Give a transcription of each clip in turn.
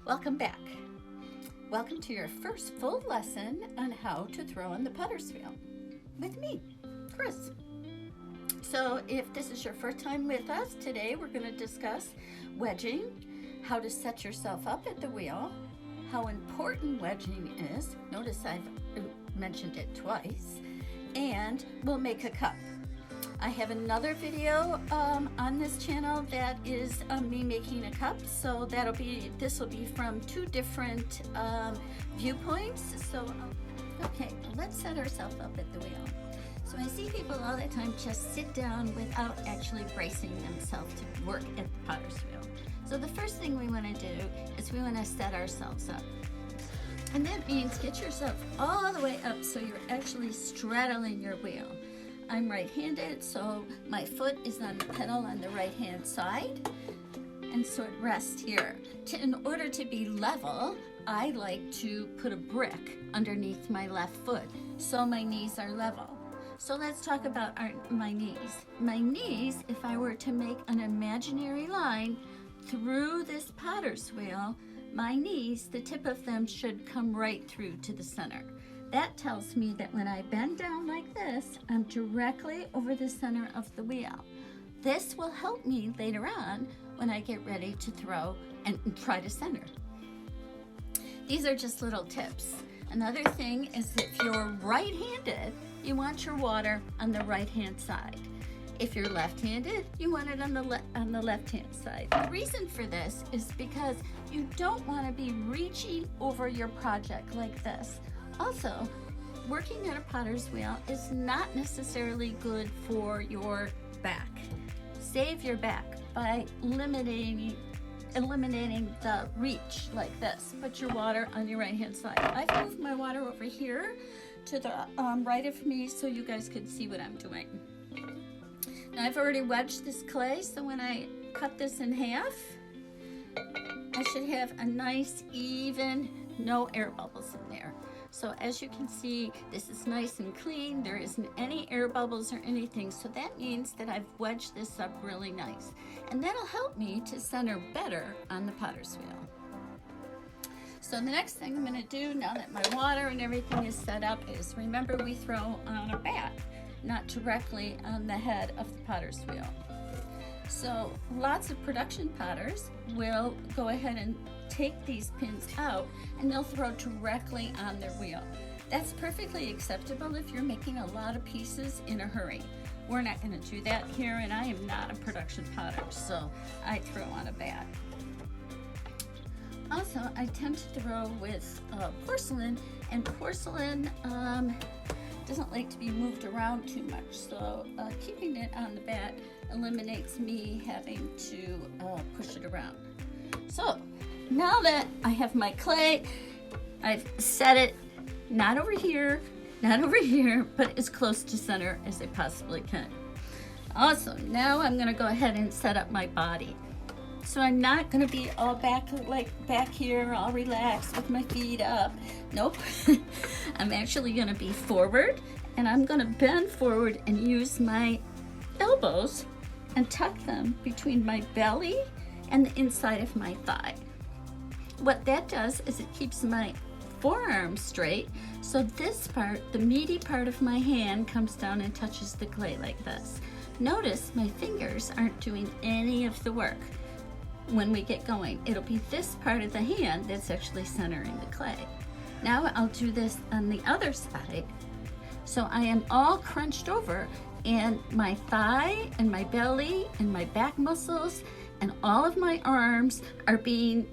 Welcome back. Welcome to your first full lesson on how to throw on the potter's wheel with me, Chris. So if this is your first time with us, today we're going to discuss wedging, how to set yourself up at the wheel, how important wedging is. Notice I've mentioned it twice. And we'll make a cup. I have another video on this channel that is me making a cup, so this will be from two different viewpoints. So okay, let's set ourselves up at the wheel. So I see people all the time just sit down without actually bracing themselves to work at the potter's wheel. So the first thing we want to do is we want to set ourselves up. And that means get yourself all the way up so you're actually straddling your wheel. I'm right-handed, so my foot is on the pedal on the right-hand side, and so it rests here. In order to be level, I like to put a brick underneath my left foot so my knees are level. So let's talk about my knees. My knees, if I were to make an imaginary line through this potter's wheel, my knees, the tip of them should come right through to the center. That tells me that when I bend down like this, I'm directly over the center of the wheel. This will help me later on when I get ready to throw and try to center. These are just little tips. Another thing is if you're right-handed, you want your water on the right-hand side. If you're left-handed, you want it on the left-hand side. The reason for this is because you don't want to be reaching over your project like this. Also, working at a potter's wheel is not necessarily good for your back. Save your back by eliminating the reach like this. Put your water on your right-hand side. I've moved my water over here to the right of me so you guys can see what I'm doing. Now I've already wedged this clay, so when I cut this in half, I should have a nice, even, no air bubbles in there. So as you can see, this is nice and clean. There isn't any air bubbles or anything. So that means that I've wedged this up really nice. And that'll help me to center better on the potter's wheel. So the next thing I'm gonna do now that my water and everything is set up is, remember, we throw on a bat, not directly on the head of the potter's wheel. So lots of production potters will go ahead and take these pins out and they'll throw directly on their wheel. That's perfectly acceptable if you're making a lot of pieces in a hurry. We're not going to do that here, and I am not a production potter, so I throw on a bat. Also, I tend to throw with porcelain, and porcelain doesn't like to be moved around too much, so keeping it on the bat eliminates me having to push it around. So now that I have my clay, I've set it not over here, but as close to center as I possibly can. Awesome. Now I'm going to go ahead and set up my body. So I'm not going to be all back here, all relaxed with my feet up. Nope. I'm actually going to be forward, and I'm going to bend forward and use my elbows and tuck them between my belly and the inside of my thigh. What that does is it keeps my forearm straight, so this part, the meaty part of my hand, comes down and touches the clay like this. Notice my fingers aren't doing any of the work. When we get going, it'll be this part of the hand that's actually centering the clay. Now I'll do this on the other side. So I am all crunched over, and my thigh and my belly and my back muscles and all of my arms are being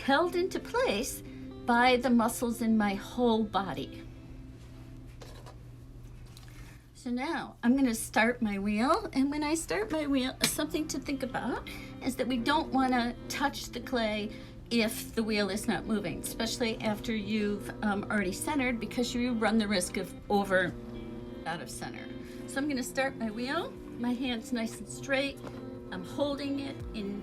held into place by the muscles in my whole body. So now I'm going to start my wheel, and when I start my wheel, something to think about is that we don't want to touch the clay if the wheel is not moving, especially after you've already centered, because you run the risk of out of center. So I'm going to start my wheel. My hand's nice and straight. I'm holding it in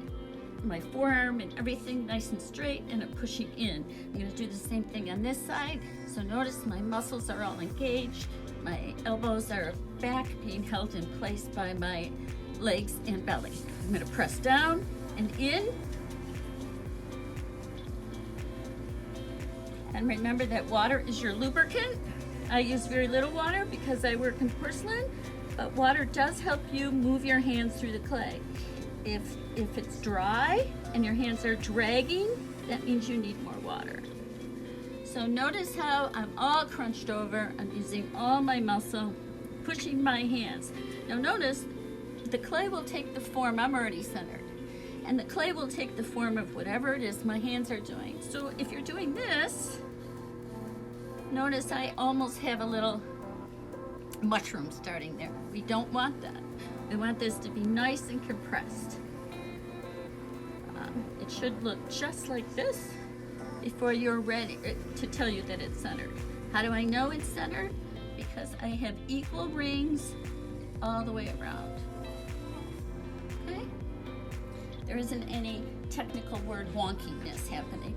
my forearm and everything nice and straight, and I'm pushing in. I'm going to do the same thing on this side. So notice my muscles are all engaged. My elbows are back, being held in place by my legs and belly. I'm going to press down and in, And remember that water is your lubricant. I use very little water because I work in porcelain, but water does help you move your hands through the clay. If it's dry and your hands are dragging, that means you need more water. So notice how I'm all crunched over. I'm using all my muscle, pushing my hands. Now notice the clay will take the form, I'm already centered, and the clay will take the form of whatever it is my hands are doing. So if you're doing this, notice I almost have a little mushroom starting there. We don't want that. We want this to be nice and compressed. It should look just like this before you're ready to tell you that it's centered. How do I know it's centered? Because I have equal rings all the way around. Okay? There isn't any technical word wonkiness happening.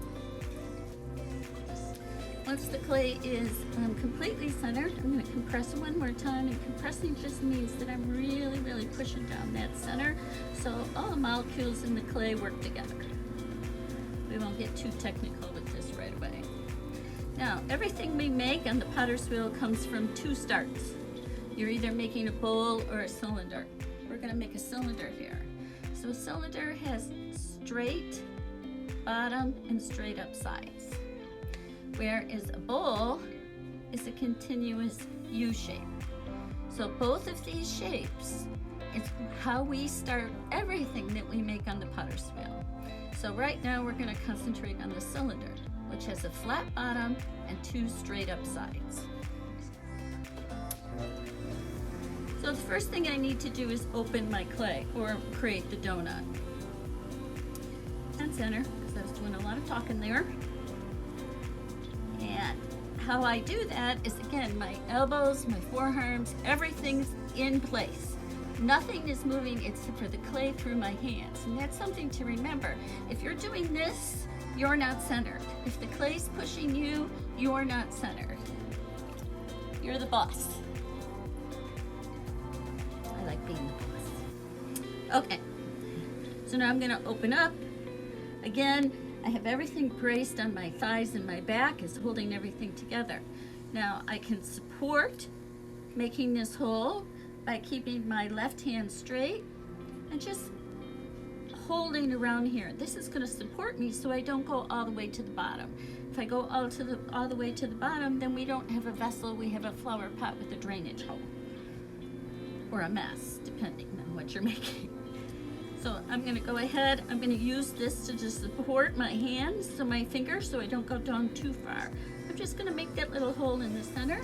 Once the clay is completely centered, I'm going to compress it one more time, and compressing just means that I'm really, really pushing down that center so all the molecules in the clay work together. We won't get too technical with this right away. Now, everything we make on the potter's wheel comes from two starts. You're either making a bowl or a cylinder. We're going to make a cylinder here. So a cylinder has straight bottom and straight up sides, whereas a bowl is a continuous U shape. So both of these shapes is how we start everything that we make on the potter's wheel. So right now we're going to concentrate on the cylinder, which has a flat bottom and two straight up sides. So the first thing I need to do is open my clay, or create the donut. And center, because I was doing a lot of talking there. And how I do that is, again, my elbows, my forearms, everything's in place. Nothing is moving except for the clay through my hands. And that's something to remember. If you're doing this, you're not centered. If the clay's pushing you, you're not centered. You're the boss. I like being the boss. Okay, so now I'm gonna open up. Again, I have everything braced on my thighs, and my back is holding everything together. Now I can support making this hole by keeping my left hand straight and just holding around here. This is going to support me so I don't go all the way to the bottom. If I go all the way to the bottom, then we don't have a vessel, we have a flower pot with a drainage hole. Or a mess, depending on what you're making. So I'm going to go ahead, I'm going to use this to just support my hands, so my fingers, so I don't go down too far. I'm just going to make that little hole in the center,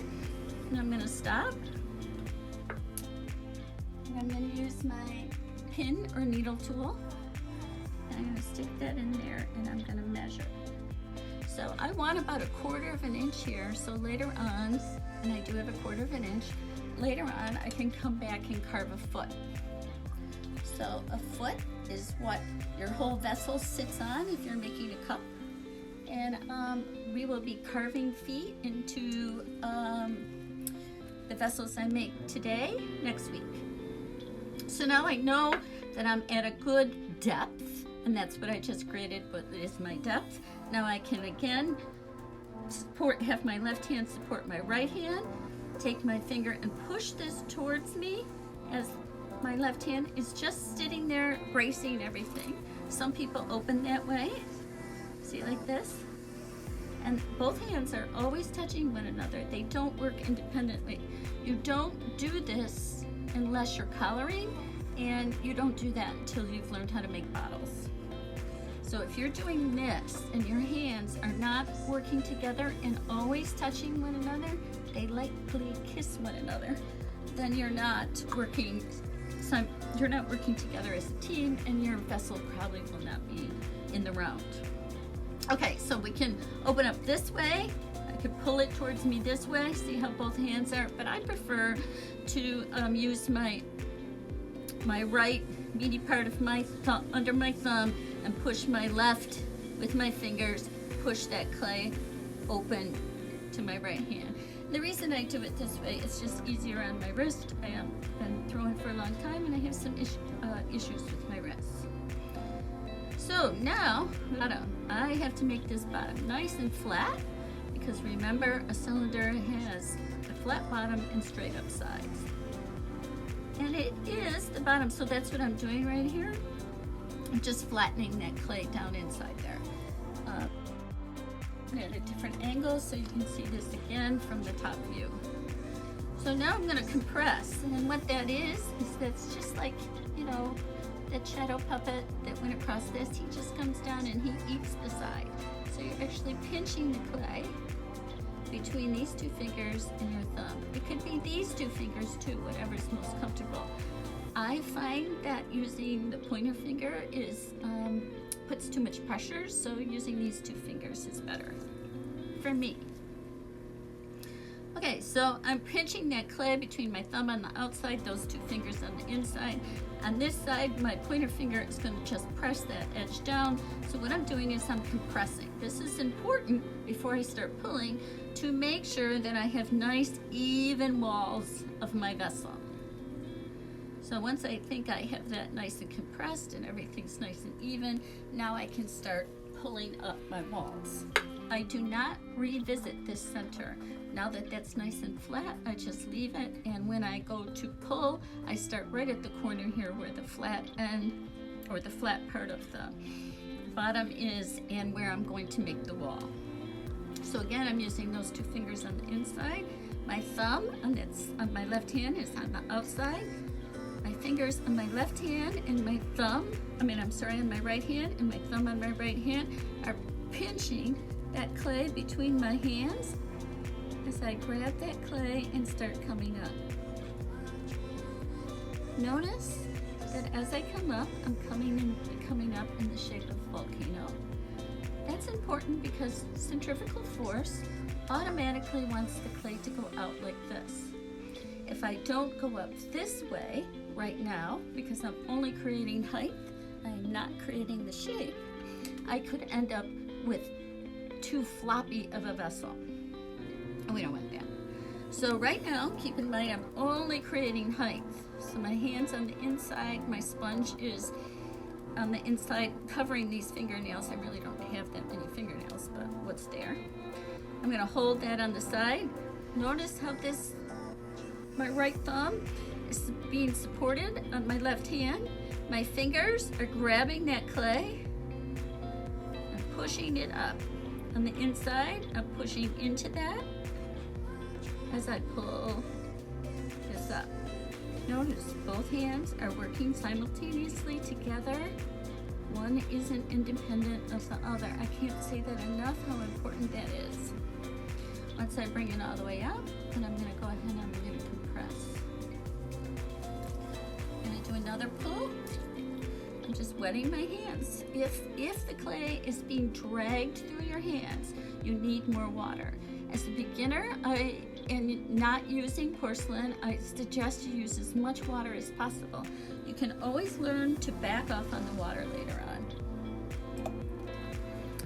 and I'm going to stop. And I'm going to use my pin or needle tool, and I'm going to stick that in there, and I'm going to measure. So I want about 1/4 of an inch here, so later on, and I do have 1/4 of an inch, later on I can come back and carve a foot. So a foot is what your whole vessel sits on if you're making a cup. And we will be carving feet into the vessels I make today, next week. So now I know that I'm at a good depth, and that's what I just created, what is my depth. Now I can again have my left hand support my right hand, take my finger and push this towards me as my left hand is just sitting there bracing everything. Some people open that way, see, like this. And both hands are always touching one another. They don't work independently. You don't do this unless you're coloring, and you don't do that until you've learned how to make bottles. So if you're doing this and your hands are not working together and always touching one another, they likely kiss one another, then you're not working together as a team, and your vessel probably will not be in the round. Okay, so we can open up this way. I could pull it towards me this way, see how both hands are, but I prefer to use my right meaty part of my thumb, under my thumb, and push my left with my fingers, push that clay open to my right hand. The reason I do it this way is just easier on my wrist. I have been throwing for a long time, and I have some issues with my wrist. So now, I have to make this bottom nice and flat, because remember, a cylinder has a flat bottom and straight up sides. And it is the bottom, so that's what I'm doing right here. I'm just flattening that clay down inside there. At a different angle so you can see this again from the top view. So now I'm going to compress, and what that is that's just like, you know, that shadow puppet that went across this. He just comes down and he eats the side. So you're actually pinching the clay between these two fingers and your thumb. It could be these two fingers too, whatever's most comfortable. I find that using the pointer finger is puts too much pressure, so using these two fingers is better for me. Okay, so I'm pinching that clay between my thumb on the outside, those two fingers on the inside. On this side, my pointer finger is going to just press that edge down. So what I'm doing is I'm compressing. This is important before I start pulling to make sure that I have nice even walls of my vessel. So once I think I have that nice and compressed and everything's nice and even, now I can start pulling up my walls. I do not revisit this center. Now that that's nice and flat, I just leave it, and when I go to pull, I start right at the corner here where the flat end, or the flat part of the bottom is, and where I'm going to make the wall. So again, I'm using those two fingers on the inside. My thumb on my left hand is on the outside. My fingers on my left hand and my thumb, on my right hand and my thumb on my right hand are pinching that clay between my hands as I grab that clay and start coming up. Notice that as I come up, I'm coming up in the shape of a volcano. That's important because centrifugal force automatically wants the clay to go out like this. If I don't go up this way right now, because I'm only creating height, I'm not creating the shape, I could end up with too floppy of a vessel. And we don't want that. So right now, keep in mind, I'm only creating height. So my hand's on the inside, my sponge is on the inside covering these fingernails. I really don't have that many fingernails, but what's there. I'm gonna hold that on the side. Notice how my right thumb is being supported on my left hand. My fingers are grabbing that clay and pushing it up. On the inside, I'm pushing into that as I pull this up. Notice both hands are working simultaneously together. One isn't independent of the other. I can't say that enough how important that is. Once I bring it all the way up, then I'm going to go ahead and I'm going to compress. I'm going to do another pull. I'm just wetting my hands. If the clay is being dragged through your hands, you need more water. As a beginner, and not using porcelain, I suggest you use as much water as possible. You can always learn to back off on the water later on.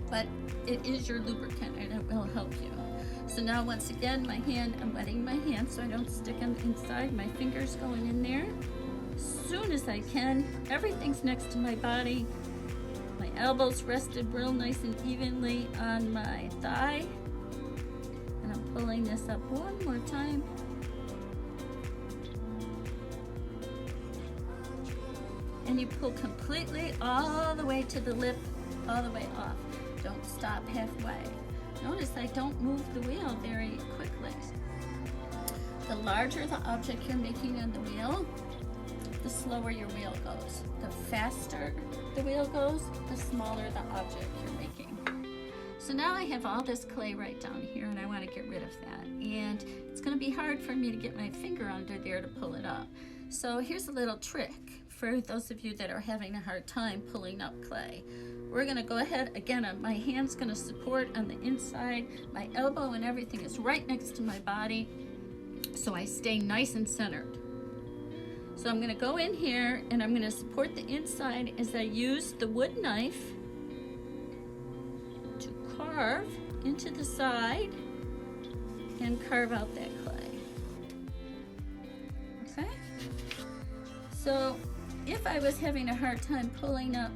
But it is your lubricant and it will help you. So now once again, I'm wetting my hand so I don't stick on the inside. My fingers going in there. As soon as I can, everything's next to my body. My elbows rested real nice and evenly on my thigh. And I'm pulling this up one more time. And you pull completely all the way to the lip, all the way off. Don't stop halfway. Notice I don't move the wheel very quickly. The larger the object you're making on the wheel, the slower your wheel goes. The faster the wheel goes, the smaller the object you're making. So now I have all this clay right down here and I want to get rid of that. And it's going to be hard for me to get my finger under there to pull it up. So here's a little trick for those of you that are having a hard time pulling up clay. We're going to go ahead, again, my hand's going to support on the inside. My elbow and everything is right next to my body, so I stay nice and centered. So I'm going to go in here and I'm going to support the inside as I use the wood knife to carve into the side and carve out that clay. Okay? So if I was having a hard time pulling up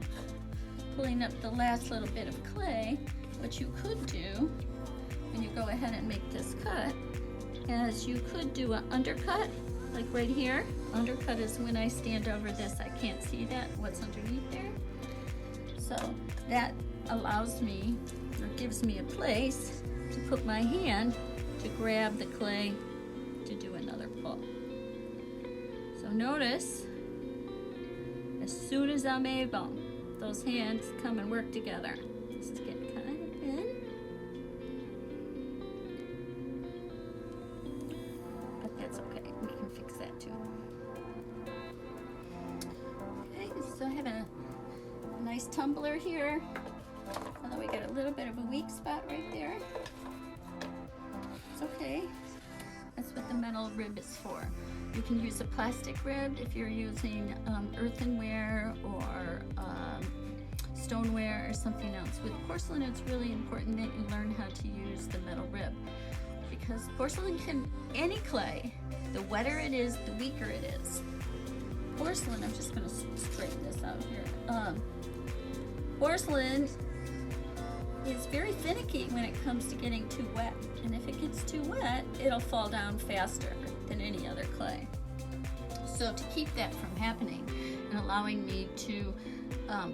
the last little bit of clay, what you could do when you go ahead and make this cut, as you could do an undercut, like right here. Undercut is when I stand over this, I can't see that, what's underneath there. So that allows me, or gives me a place to put my hand to grab the clay to do another pull. So notice, as soon as I'm able, those hands come and work together. This is getting kind of thin, but that's okay. We can fix that too. Okay, so I have a nice tumbler here, although we got a little bit of a weak spot right there. It's okay. That's what the metal rib is for. You can use a plastic rib if you're using earthenware or stoneware or something else. With porcelain, it's really important that you learn how to use the metal rib, because porcelain can, any clay, the wetter it is, the weaker it is. Porcelain, I'm just going to straighten this out here. Porcelain is very finicky when it comes to getting too wet, and if it gets too wet, it'll fall down faster than any other clay. So to keep that from happening and allowing me to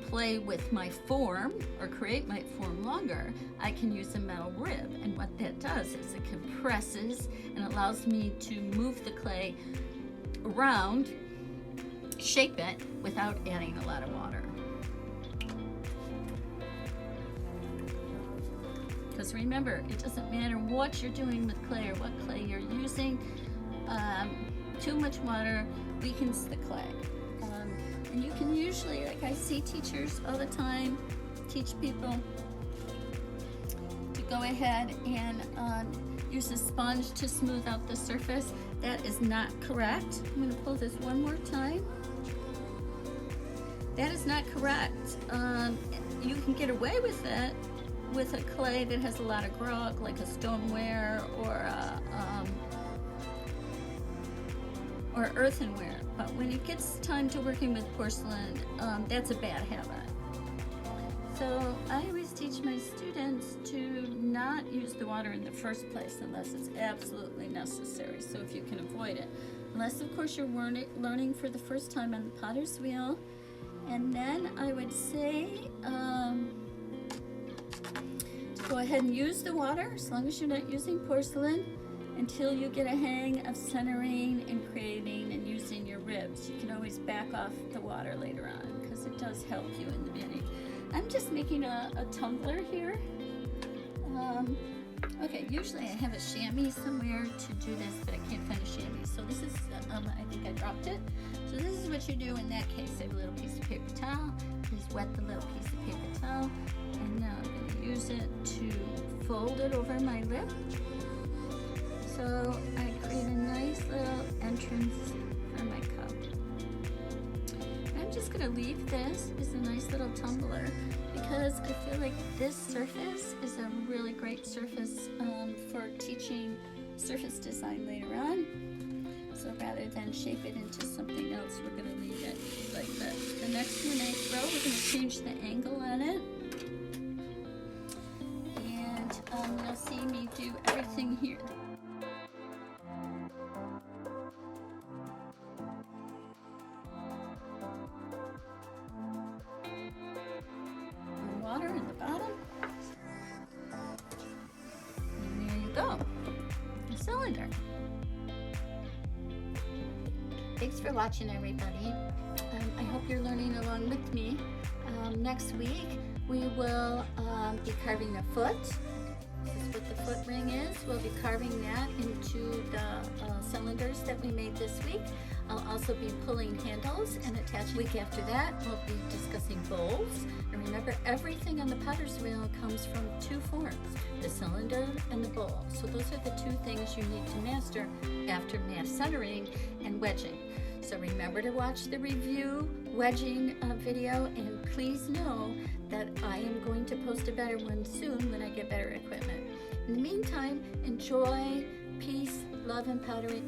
play with my form or create my form longer, I can use a metal rib, and what that does is it compresses and allows me to move the clay around, shape it without adding a lot of water. Because remember, it doesn't matter what you're doing with clay or what clay you're using. Too much water weakens the clay. And you can usually, like I see teachers all the time, teach people to go ahead and use a sponge to smooth out the surface. That is not correct. I'm going to pull this one more time. That is not correct. You can get away with it with a clay that has a lot of grog, like a stoneware or earthenware. But when it gets time to working with porcelain, that's a bad habit. So I always teach my students to not use the water in the first place unless it's absolutely necessary, so if you can avoid it. Unless, of course, you're learning for the first time on the potter's wheel. And then I would say, go ahead and use the water as long as you're not using porcelain until you get a hang of centering and creating and using your ribs. You can always back off the water later on because it does help you in the beginning. I'm just making a tumbler here. Okay, usually I have a chamois somewhere to do this, but I can't find a chamois. So this is, I think I dropped it. So this is what you do in that case. I have a little piece of paper towel. Just wet the little piece of paper towel. And now I'm going to use it to fold it over my lip. So I create a nice little entrance for my cup. I'm just going to leave this as a nice little tumbler because I feel like this surface is a really great surface for teaching surface design later on. So rather than shape it into something else, we're going to leave it like this. The next one I throw, we're going to change the angle on it. And you'll see me do everything here. Water in the bottom. And there you go. A cylinder. Thanks for watching, everybody. I hope you're learning along with me. Next week, we will be carving a foot. This is what the foot ring is. We'll be carving that into the cylinders that we made this week. I'll also be pulling handles and attaching. Week after that, we'll be discussing bowls. And remember, everything on the potter's wheel comes from two forms, the cylinder and the bowl. So those are the two things you need to master after centering and wedging. So remember to watch the review wedging video, and please know that I am going to post a better one soon when I get better equipment. In the meantime, enjoy, peace, love, and pottery.